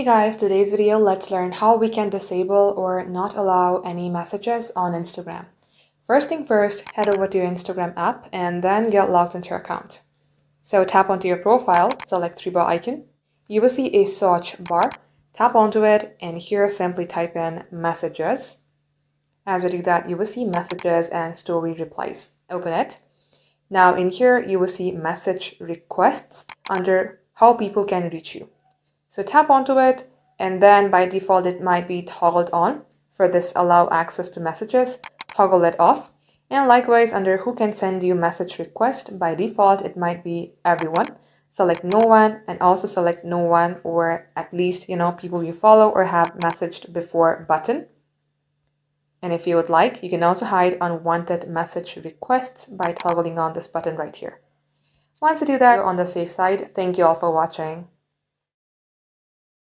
guys, today's video, let's learn how we can disable or not allow any messages on Instagram. First thing first, head over to your Instagram app and then get logged into your account. So tap onto your profile, select three-bar icon. You will see a search bar. Tap onto it and here simply type in messages. As you do that, you will see messages and story replies. Open it. Now in here, you will see message requests under how people can reach you. So tap onto it, and then by default it might be toggled on. For this allow access to messages, toggle it off. And likewise under who can send you message request, by default it might be everyone. Select no one and also select no one or at least people you follow or have messaged before button. And if you would like, you can also hide unwanted message requests by toggling on this button right here. Once you do that, you're on the safe side. Thank you all for watching.